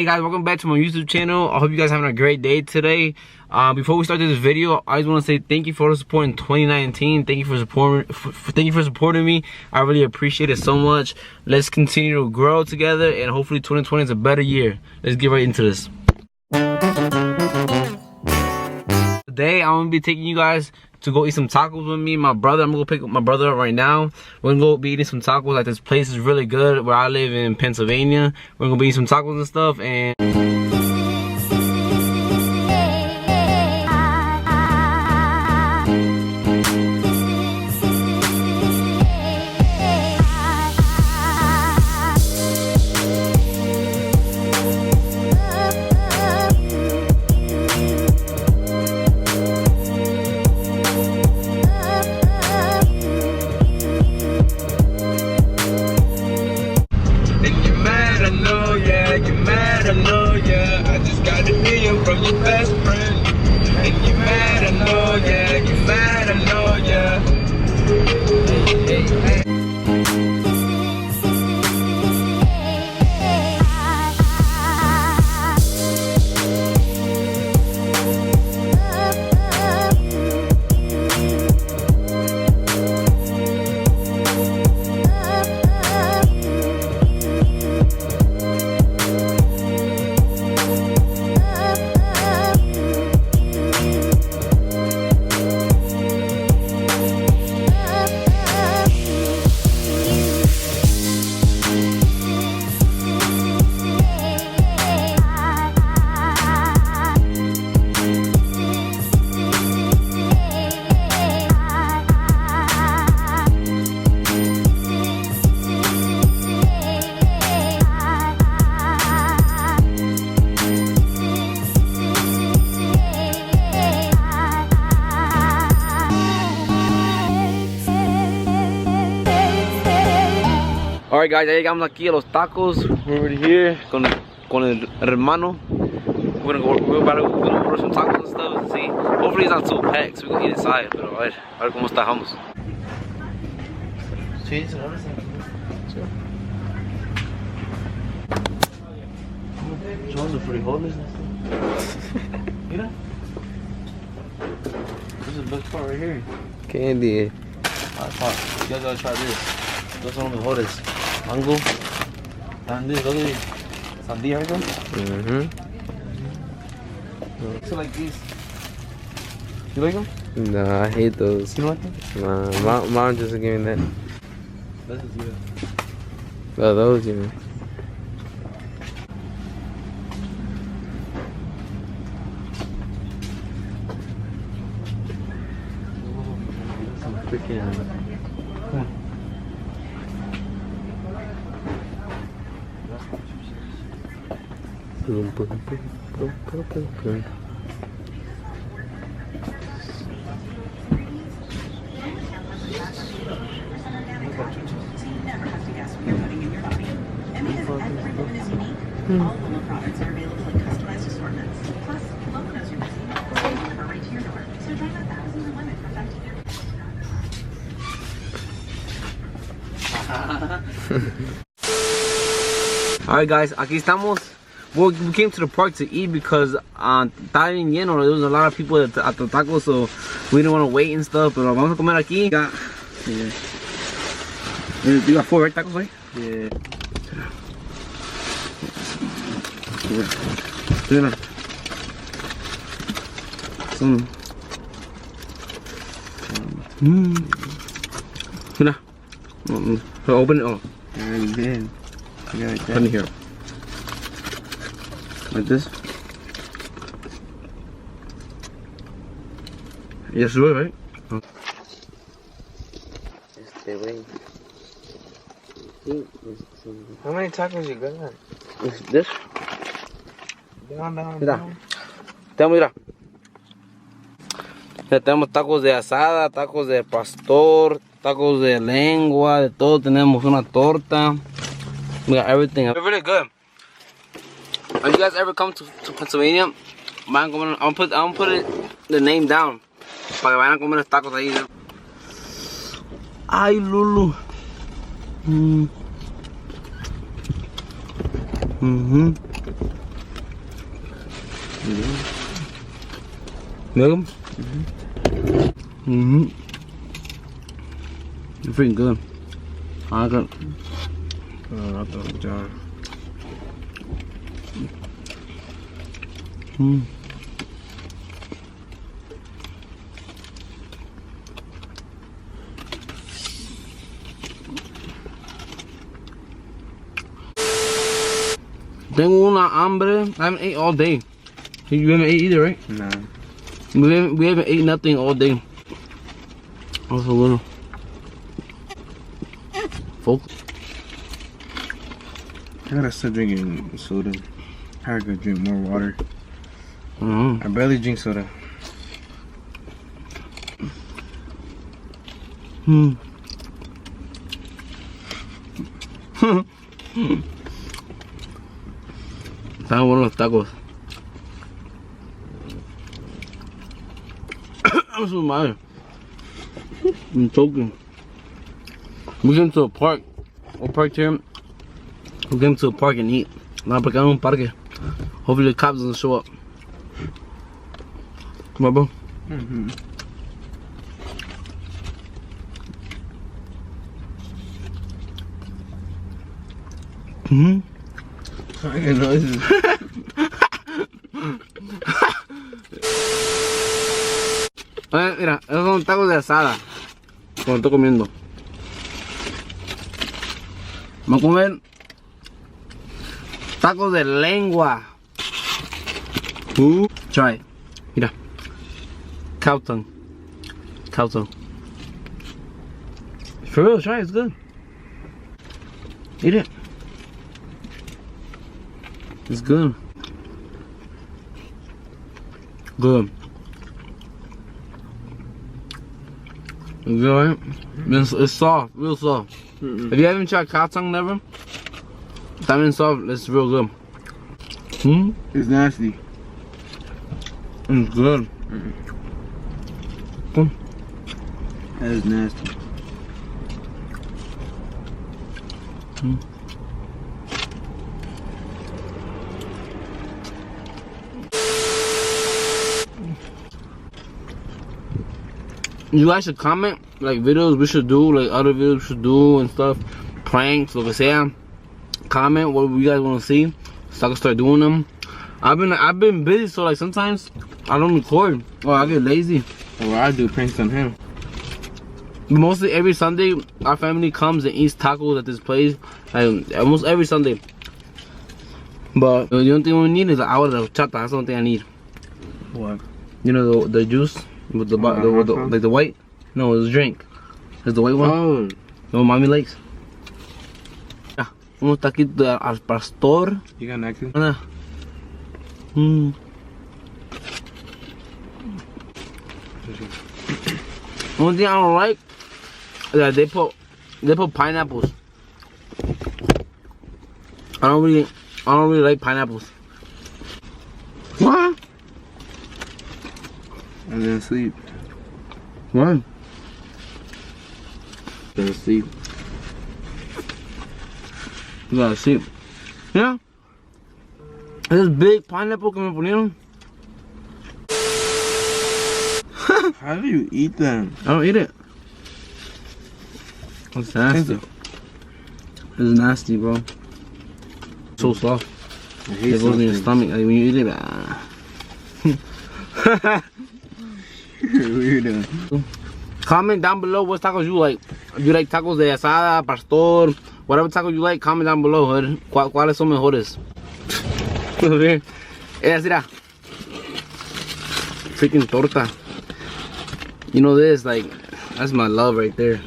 Hey guys, welcome back to my YouTube channel. I hope you guys are having a great day today. Before we start this video, I just want to say thank you for all the support in 2019. Thank you for supporting me. I really appreciate it so much. Let's continue to grow together, and hopefully 2020 is a better year. Let's get right into this. Today I'm gonna be taking you guys to go eat some tacos with me, my brother. I'm gonna go pick up my brother up right now. We're gonna go be eating some tacos. Like, this place is really good where I live in Pennsylvania. We're gonna be eating some tacos and stuff, and from your best friend, and you mad, I know, yeah, you mad, I know, yeah. Hey, hey, hey. Alright guys, ya llegamos aquí a los tacos. We're already here con el hermano. We're gonna order some tacos and stuff and see. Hopefully it's not too packed, so we can eat inside. Pero a ver cómo estamos. Sí, se abre. Son los frijoles. Mira. This is the best part right here. Candy. You guys gotta try this. Estos son los mejores. Mango. And this other sandía, right? So like these. You like them? No, I hate those. You don't like them? Nah, mom just gave me that. This is good. Oh, those, you know. Some freaking. All Lomo products are available in customized assortments. Plus, Lomo knows you're busy, so they deliver right to your door. So join the thousands of women perfecting their Alright guys, aquí estamos. We came to the park to eat because estaba bien lleno. There was a lot of people at the tacos, so we didn't want to wait and stuff. Pero vamos a comer aquí. You got 4 right tacos, right? Yeah. Mira. Son. Mira. So open it. Oh. Yeah, you did. You got it Put it here. Like this. Yes, right? Oh. Este way. How many tacos you got? This? Down, Mira. Mira. Ya tenemos tacos de asada, tacos de pastor, tacos de lengua, de todo. Tenemos una torta. We got everything. They're really good. If you guys ever come to Pennsylvania, I'm gonna put the name down para que vayan a comer los tacos ahí. Ay, Lulu. Milk? They're freaking good. I like it. Oh, I thought it was John. Tengo una hambre. I haven't ate all day. You haven't ate either, right? Nah. We haven't ate nothing all day. Also a little. Folk. I gotta start drinking soda. I gotta drink more water. I barely drink soda. Están buenos los tacos. I'm so mad. I'm choking. We came to a park. We parked here. We came to a park and eat. Now porque un parque. Hopefully the cops doesn't show up. Come on, bro. I get noises. Mira, esos son tacos de asada. Como estoy comiendo. Vamos a comer tacos de lengua. Try it. Mira. Cow tongue. Cow tongue. For real, try it. It's good. Eat it. It's good. Good. It's good, right? It's soft, real soft. If you haven't tried cow tongue never, that means soft, it's real good. It's nasty. It's good. That is nasty. You guys should comment like videos we should do, like other videos we should do and stuff, pranks, lo que sea. Comment what you guys want to see, so I can start doing them. I've been busy, so like sometimes I don't record or I get lazy. Or I do pranks on him. But mostly every Sunday, our family comes and eats tacos at this place, like almost every Sunday. But the only thing we need is an agua de horchata. That's the only thing I need. What? You know the juice with the like the white. No, it's a drink. It's the white one. Oh. No, mommy likes. Yeah, unos taquitos de al pastor. You got napkins? One thing I don't like is that they put pineapples. I don't really like pineapples. What? And then sleep. Why? Then sleep. You gotta sleep. Yeah. This big pineapple que me ponieron. How do you eat them? I don't eat it. It's nasty. It's nasty, bro. So soft. I hate It goes in your stomach. Like when you eat it, Weirdo. Comment down below what tacos you like. If you like tacos de asada, pastor, whatever taco you like, comment down below, hood. ¿Cuáles son mejores? Mira. Freaking torta. You know this, like, that's my love right there.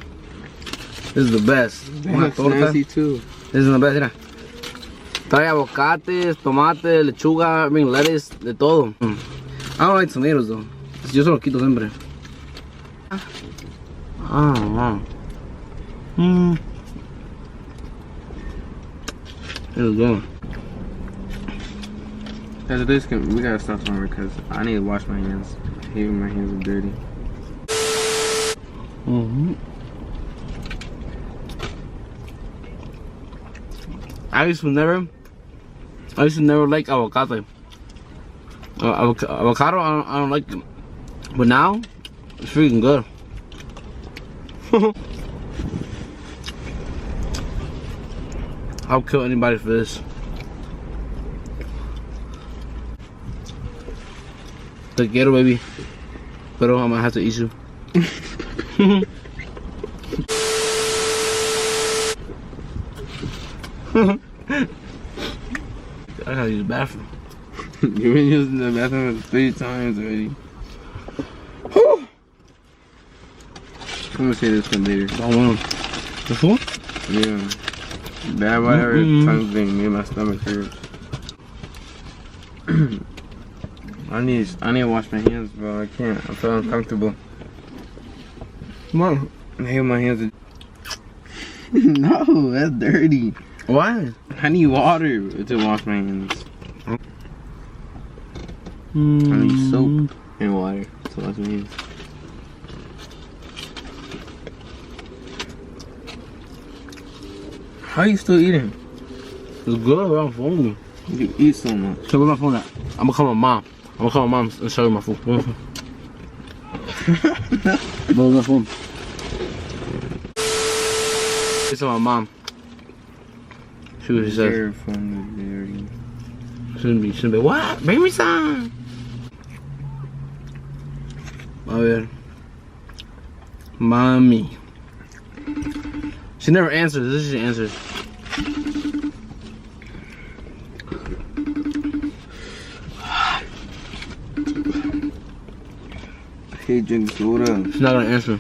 This is the best. That's nasty too. This is the best, mira. Trae aguacates, tomate, lechuga, I mean lettuce, de todo. I don't like tomatoes though. Yo se los quito siempre. Oh, wow. It was good. After this, we gotta stop somewhere because I need to wash my hands. I hate when my hands are dirty. I used to never like avocado. Avocado, I don't like them. But now, it's freaking good. I'll kill anybody for this. Te quiero, baby. Pero I'm gonna have to eat you. I gotta use the bathroom. You've been using the bathroom 3 times already. I'm gonna say this one later. I want them. The food? Yeah. Bad whatever tongue thing made my stomach hurt. I need to wash my hands, bro. I can't. I feel uncomfortable. Come on. I hate my hands. No, that's dirty. Why? I need water to wash my hands. I need soap and water to wash my hands. How are you still eating? It's good, bro. I'm hungry. You eat so much. So where's my phone at? I'm gonna call my mom. I'm gonna call my mom and show her my food. Where's my phone? It's my mom. See what she says. Your phone is dirty. Shouldn't be. What? Bring me some. Oh yeah. Mommy. She never answers. This is she answers. I hate drinking soda. She's not gonna answer.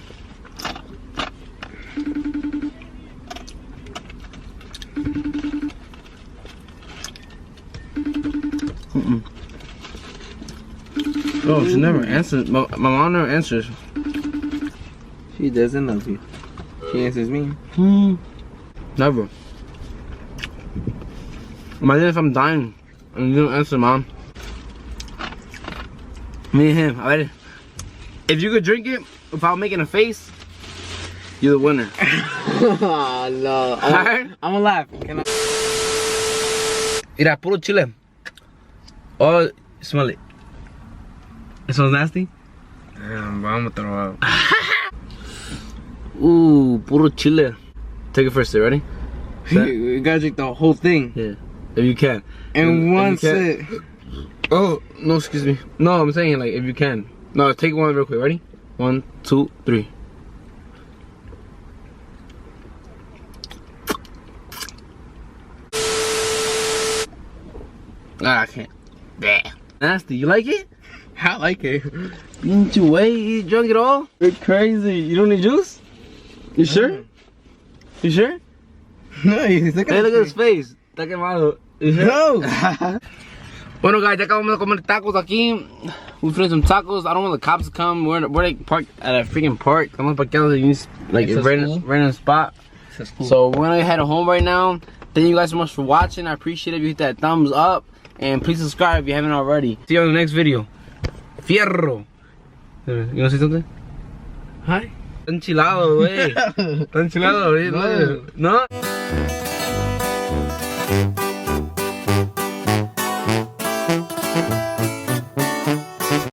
Oh, she never answers. My mom never answers. She doesn't love you. She answers me. Never. Imagine if I'm dying and you don't answer, mom. Me and him. Alright. If you could drink it without making a face, you're the winner. Oh, no. I'm gonna laugh. Can I? Mira, puro chile. Oh, smell it. It smells nasty? Damn, bro, I'm gonna throw up. Ooh, puro chile. Take it first, ready? You gotta drink the whole thing. Yeah, if you can. And one sip. Oh, no, excuse me. No, I'm saying like if you can. No, take one real quick. Ready? 1, 2, 3. Ah, I can't. Bleh. Nasty. You like it? I like it. Didn't you wait? You drunk it all? You're crazy. You don't need juice? You sure? You sure? No, he's looking Hey, look at his face. Está quemado. You sure? No. Bueno, guys, ya acabamos de comer tacos aquí. We finished some tacos. I don't want the cops to come. We're like parked at a freaking park. Estamos parqueados in like a random spot. So we're gonna head home right now. Thank you guys so much for watching. I appreciate it if you hit that thumbs up. And please subscribe if you haven't already. See you on the next video. Fierro. You wanna say something? Hi. Está enchilado, güey. Está enchilado, güey. No.